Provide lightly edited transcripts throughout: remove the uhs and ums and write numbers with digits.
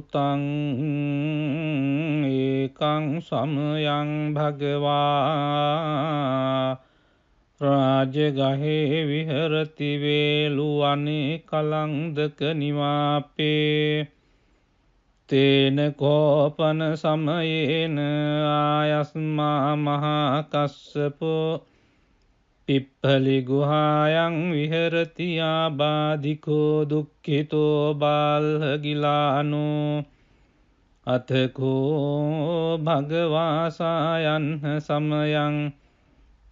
භූතං ඒකං සමයං භගවා රාජගහේ විහරති වේලුවනේ කලන්දක නිවාපේ තේන කෝපන සමයේන ආයස්මා මහා කස්සපෝ පිප්පලි ගුහායන් විහරති ආබාධිකෝ දුක්ඛිතෝ බාල්හගිලානෝ අතකෝ භගවාසායන් සමයං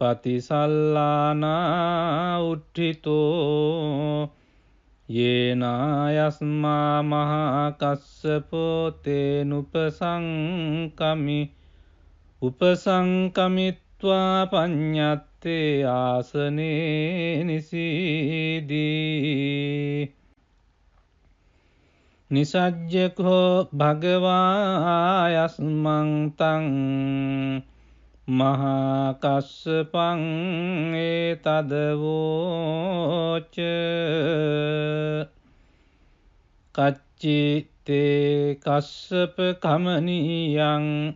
පතිසල්ලානා උට්ඨිතෝ යේනායස්මා මහා කස්සපෝ තේනුපසංකමි උපසංකමිත්වා පඤ්ඤත්තේ ආසනේ නිසීදී නිසජ්ජකෝ භගවායස්මං තං මහා කස්සපං ඒතදවෝච කච්චි තේ කස්සප කමනීයං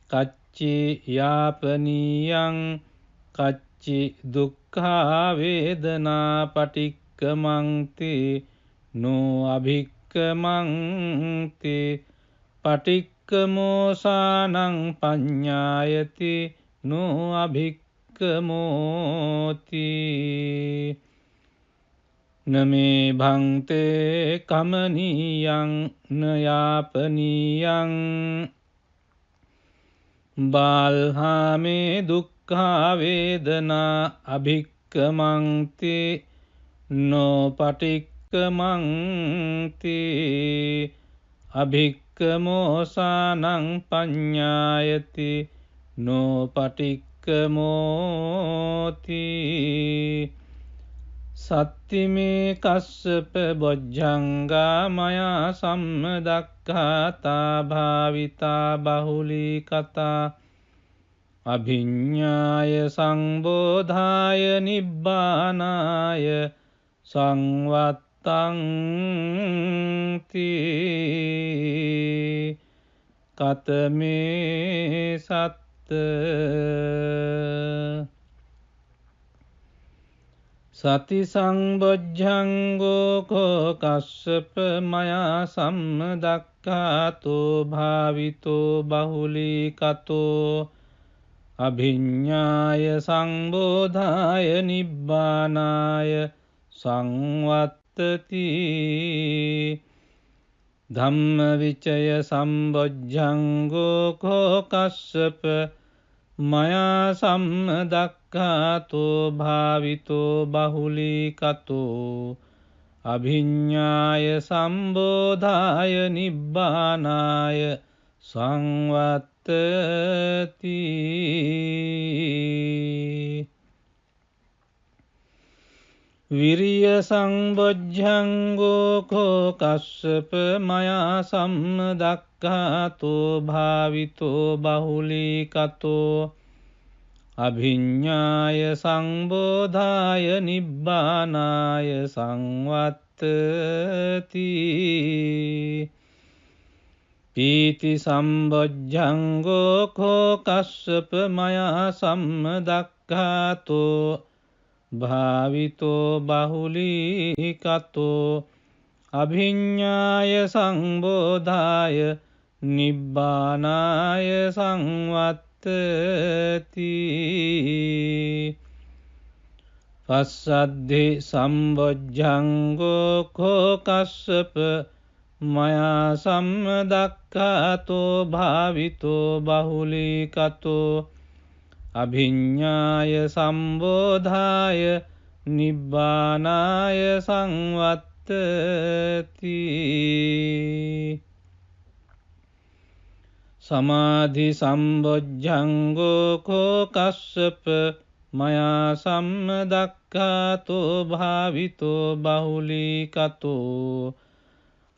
කච්චි යාපනීයං කච්චි දුක්ඛා වේදනා පටික්කමන්ති නෝ අභික්කමන්ති පටික්කමෝසානං පඤ්ඤායති නෝ අභික්කමෝති නමේ භන්තේ කමනීයං නයාපනීයං බාල්හාමේ දුක්ඛා වේදනා අභික්කමන්ති නෝ පටික්කමන්ති අභික්කමෝසානං පඤ්ඤායති නෝ පටික්කමෝති සත්තිමේ කස්සප බොජ්ජංගා මයා සම්මදක්ඛාතා භාවිතා බහුලී කතා අභිඤ්ඤාය සංබෝධාය නිබ්බානාය සංවත්තං තී කතමේ සත්ත සති සංබොජ්ජංගෝ කෝ කස්සප මයා සම්මදක්ඛාතෝ භාවිතෝ බහුලී කතෝ අභිඤ්ඤාය සංබෝධාය නිබ්බානාය සංවත්තති ධම්මවිචය සම්බොජ්ජංගෝ කෝ කස්සප මයා සම්මදක්ඛාතෝ භාවිතෝ බහුලී කතෝ අභිඤ්ඤාය සම්බෝධාය නිබ්බානාය සංවත්තති විරිය සංබොජ්ජංගෝ කෝ කස්සප මයා සම්මදක්ඛාතෝ භාවිතෝ බහුලී කතෝ අභිඤ්ඤාය සංබෝධාය නිබ්බානාය සංවත්තති පීති සම්බොජ්ජංගෝ කෝ කස්සප මයා සම්මදක්ඛාතෝ භාවිතෝ බහුලී කතෝ අභිඤ්ඤාය සංබෝධාය නිබ්බානාය සංවත්තති පස්සද්ධි සම්බොජ්ජංගෝ කෝ කස්සප මයා සම්මදක්ඛාතෝ භාවිතෝ බහුලී කතෝ අභිඤ්ඤාය සම්බෝධාය නිබ්බානාය සංවත්තති සමාධි සම්බොජ්ජංගෝ කෝ කස්සප මයා සම්මදක්ඛාතෝ භාවිතෝ බහුලී කතෝ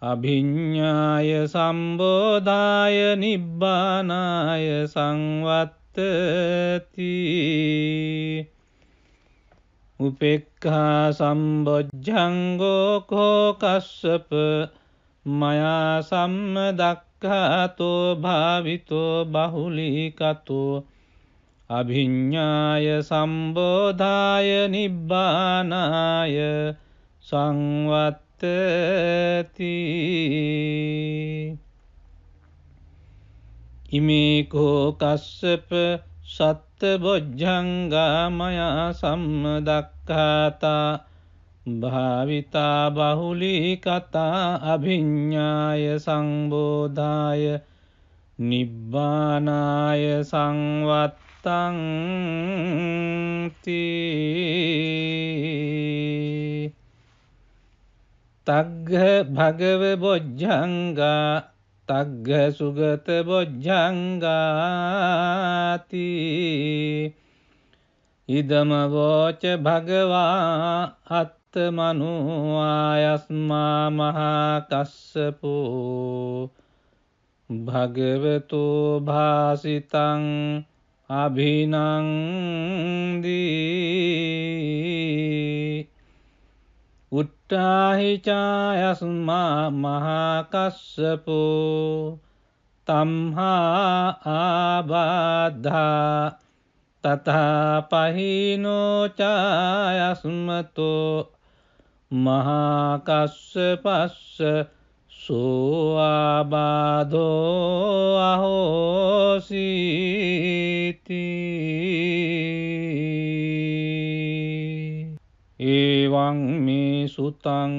අභිඤ්ඤාය සම්බෝධාය නිබ්බානාය සංවත්තති උපේක්ඛා සම්බොජ්ජංගෝ කෝ කස්සප මයා සම්මදක්ඛාතෝ භාවිතෝ බහුලීකතෝ අභිඤ්ඤාය සම්බෝධාය නිබ්බානාය සංවත්තති ඉමේකෝ කස්සප සත්තබොජ්ජංගා මයා සම්මදක්ඛාතා භාවිතා බහුලීකතා අභිඤ්ඤාය සංබෝධාය නිබ්බානාය සංවත්තං තග්ග භගව බොජ්ජංගා තග්ග සුගත බොජ්ජංගාති ඉදම වෝච භගවා අත්තමනු ආයස්මා මහා කස්සපෝ භගවතු භාසිතං අභිනන්දී උට්ටාහි චායස්මා මහා කස්සපෝ තම්හා ආබාධා තථා පහිනෝ චායස්මතෝ මහා කස්සපස්ස සෝ ආබාධෝ අහෝසීති එවං මේ සුතං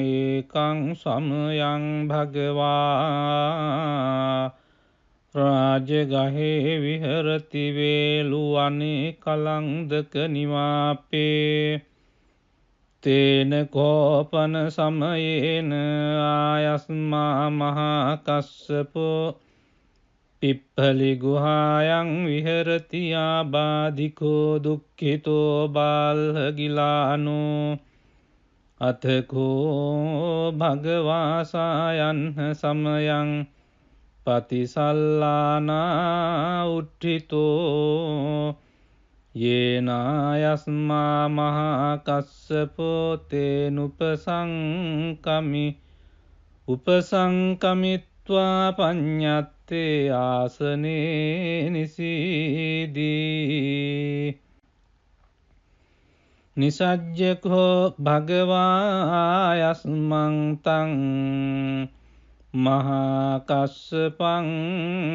ඒකං සමයං භගවා රාජගහේ විහරති වේලුවනේ කලංදක නිවාපේ තේන කෝපන සමයේන ආයස්මා මහා කස්සපෝ පිප්පලි ගුහායන් විහරති ආබාධිකෝ දුක්ඛිතෝ බාල්හගිලානෝ අතකෝ භගවාසායන් සමයං පතිසල්ලානා උට්ඨිතෝ යේනායස්මා මහා කස්සපෝ තේනුපසංකමි උපසංකමිත්වා පඤ්ඤත්තේ ආසනේ නිසීදී නිසජ්ජකෝ භගවායස්මං තං මහා කස්සපං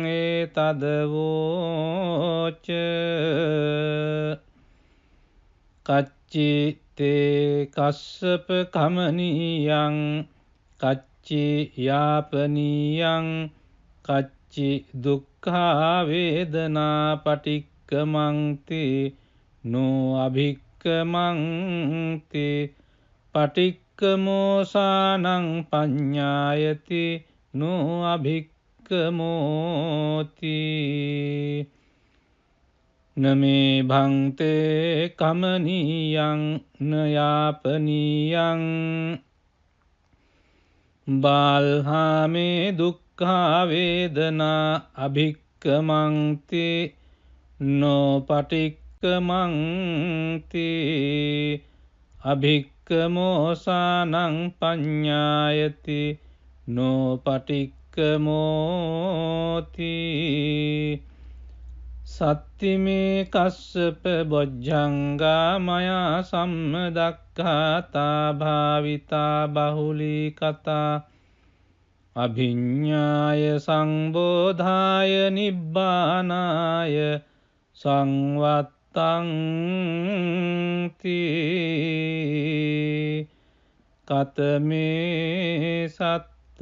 ඒතදවෝච කච්චි තේ කස්සප කමනීයං කච්චි යාපනීයං කච්චි දුක්ඛා වේදනා පටික්කමන්ති නෝ අභික්කමන්ති පටික්කමෝසානං පඤ්ඤායති නෝ අභික්කමෝති නමේ භන්තේ කමනීයං නයාපනීයං බාල්හාමේ දුක්ඛා වේදනා අභික්කමන්ති නෝ පටික්කමන්ති අභික්කමෝසානං පඤ්ඤායති නෝ පටික්කමෝති සත්තිමේ කස්සප බොජ්ජංගා මයා සම්මදක්ඛාතා භාවිතා බහුලීකතා අභිඤ්ඤාය සංබෝධාය නිබ්බානාය සංවත්තං කතමේ සත්ත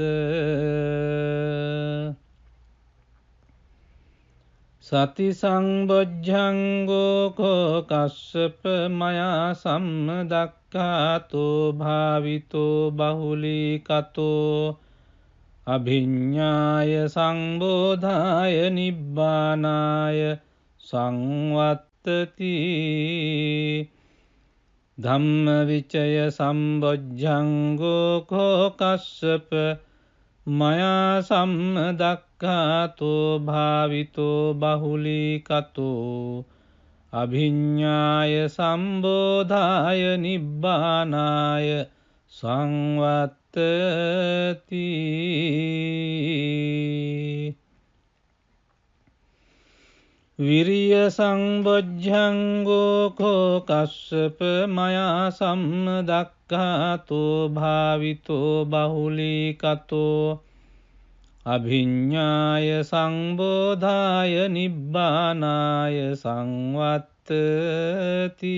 සති සංබොජ්ජංගෝ කෝ කස්සප මයා සම්මදක්ඛාතෝ භාවිතෝ බහුලීකතෝ අභිඤ්ඤාය සංබෝධාය නිබ්බානාය සංවත්තති ධම්මවිචය සම්බොජ්ජංගෝ කෝ කස්සප මයා සම්මදක්ඛාතෝ භාවිතෝ බහුලීකතෝ අභිඤ්ඤාය සම්බෝධාය නිබ්බානාය සංවත්තති විරිය සම්බොජ්ජංගෝ කෝ කස්සප මයා සම්මදක්ඛාතෝ භාවිතෝ බහුලීකතෝ අභිඤ්ඤාය සංබෝධාය නිබ්බානාය සංවත්තති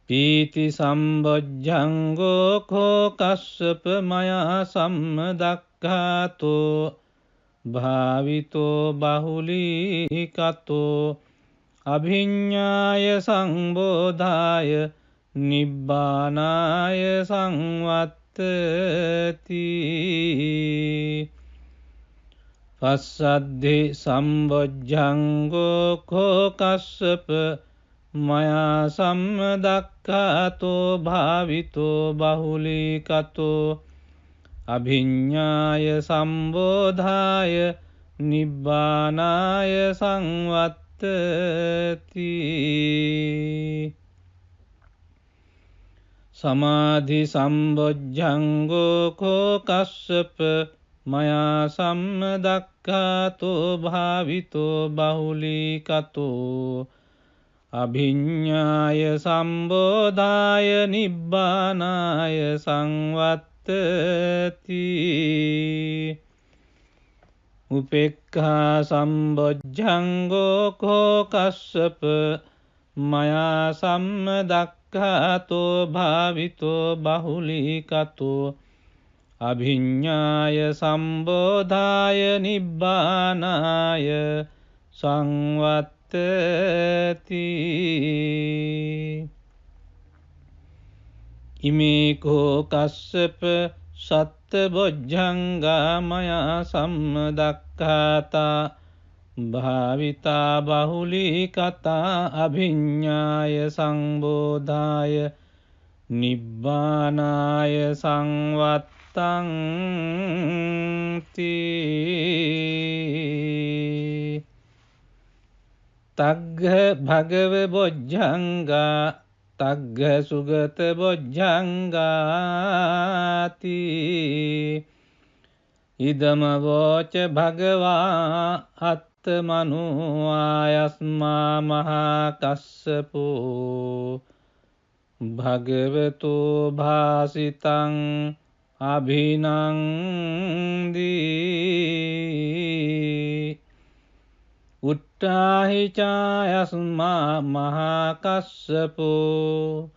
පීති සම්බොජ්ජංගෝ කෝ කස්සප මයා සම්මදක්ඛාතෝ භාවිතෝ බහුලීකතෝ අභිඤ්ඤාය සංබෝධාය නිබ්බානාය සංවත්තති පස්සද්ධි සම්බොජ්ජංගෝ කෝ කස්සප මයා සම්මදක්ඛාතෝ භාවිතෝ බහුලීකතෝ අභිඤ්ඤාය සම්බෝධාය නිබ්බානාය සංවත්තති සමාධි සම්බොජ්ජංගෝ කෝ කස්සප මයා සම්මදක්ඛාතෝ භාවිතෝ බහුලීකතෝ අභිඤ්ඤාය සම්බෝධාය නිබ්බානාය සංවත්තති උපේක්ඛා සම්බොජ්ජංගෝ කෝ කස්සප මයා සම්මදක්ඛාතෝ භාවිතෝ බහුලීකතෝ අභිඤ්ඤාය සම්බෝධාය නිබ්බානාය සංවත්තති ඉමේ කෝ කස්සප සත්බොජ්ජංගා මයා සම්මදක්ඛාතා භාවිතා බහුලීකතා අභිඤ්ඤාය සංබෝධාය නිබ්බානාය සංවත්තංති තග්ග භගව බොජ්ජංගා තග්ග සුගත බොජ්ජංගාති ඉදම වෝච භගවා අත්තමනු ආයස්මා මහා කස්සපෝ භගවතු භාසිතං අභිනන්දී උට්ඨාහි චායස්මා මහා කස්සපෝ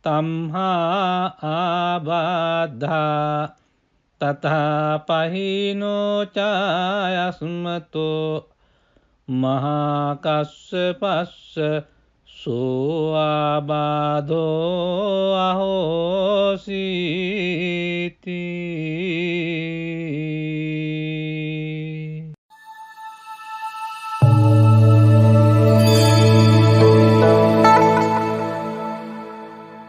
තම්හා ආබාධා තථා පහිනෝ චායස්මතෝ මහා කස්සපස්ස සෝ ආබාධෝ අහෝසීති